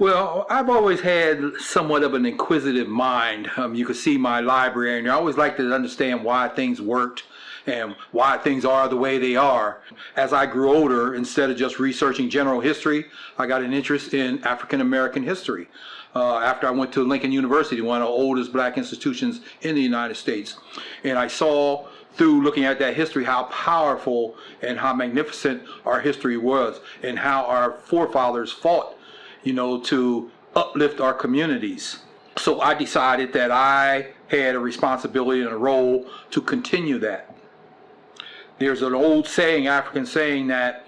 Well, I've always had somewhat of an inquisitive mind. You can see my library, and I always like to understand why things worked and why things are the way they are. As I grew older, instead of just researching general history, I got an interest in African American history. After I went to Lincoln University, one of the oldest black institutions in the United States, and I saw through looking at that history how powerful and how magnificent our history was, and how our forefathers fought, to uplift our communities. So I decided that I had a responsibility and a role to continue that. There's an old saying, African saying, that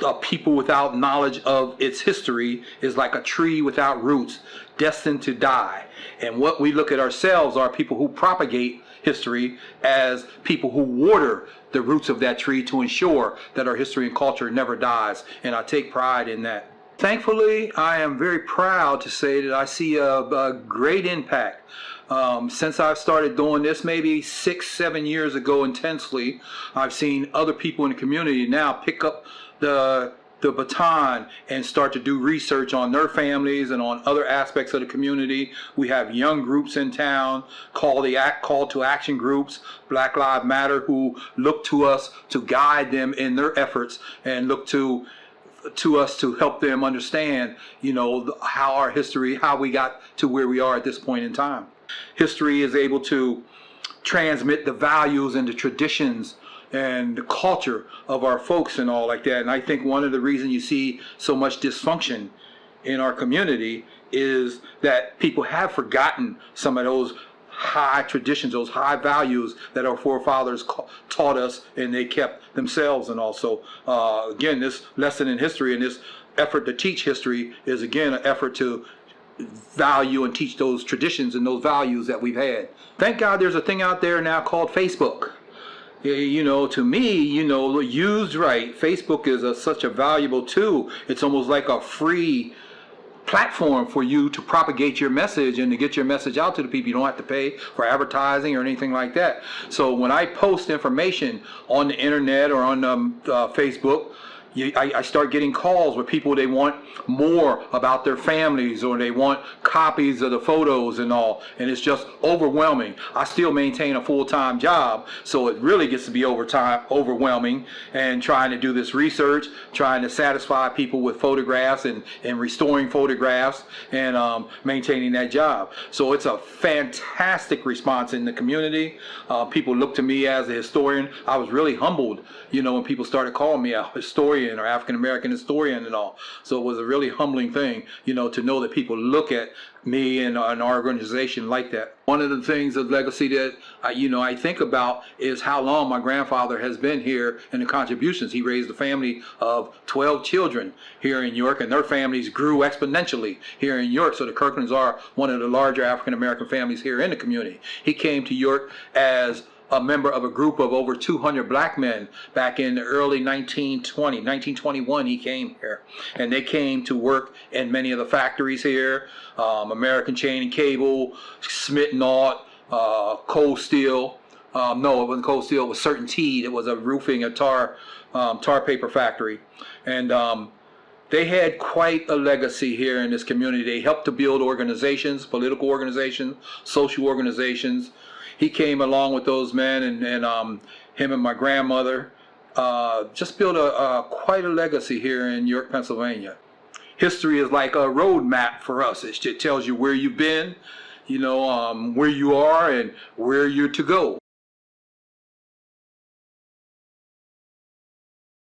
a people without knowledge of its history is like a tree without roots, destined to die. And what we look at ourselves are people who propagate history as people who water the roots of that tree to ensure that our history and culture never dies. And I take pride in that. Thankfully, I am very proud to say that I see a great impact. Since I've started doing this maybe 6-7 years ago intensely, I've seen other people in the community now pick up the baton and start to do research on their families and on other aspects of the community. We have young groups in town call to action groups, Black Lives Matter, who look to us to guide them in their efforts and look to us to help them understand, how our history, how we got to where we are at this point in time. History is able to transmit the values and the traditions and the culture of our folks and all like that. And I think one of the reasons you see so much dysfunction in our community is that people have forgotten some of those high traditions, those high values that our forefathers taught us, and they kept themselves. And also, again, this lesson in history and this effort to teach history is, again, an effort to value and teach those traditions and those values that we've had. Thank God there's a thing out there now called Facebook. To me, used right, Facebook is such a valuable tool. It's almost like a free platform for you to propagate your message and to get your message out to the people. You don't have to pay for advertising or anything like that. So when I post information on the internet or on Facebook, I start getting calls where people, they want more about their families, or they want copies of the photos and all, and it's just overwhelming. I still maintain a full-time job, so it really gets to be overwhelming, and trying to do this research, trying to satisfy people with photographs and restoring photographs and maintaining that job. So it's a fantastic response in the community. People look to me as a historian. I was really humbled, when people started calling me a historian or African American historian and all. So it was a really humbling thing, to know that people look at me and an organization like that. One of the things of legacy that I think about is how long my grandfather has been here and the contributions. He raised a family of 12 children here in York, and their families grew exponentially here in York. So the Kirklands are one of the larger African American families here in the community. He came to York as a member of a group of over 200 black men back in the early 1921 he came here, and they came to work in many of the factories here, American Chain and Cable, Smith Knott, Cold Steel. No, it wasn't Cold Steel, it was Certain Teed. It was a roofing, a tar paper factory. And they had quite a legacy here in this community. They helped to build organizations, political organizations, social organizations. He came along with those men, and him and my grandmother just built quite a legacy here in York, Pennsylvania. History is like a road map for us. It tells you where you've been, where you are, and where you're to go.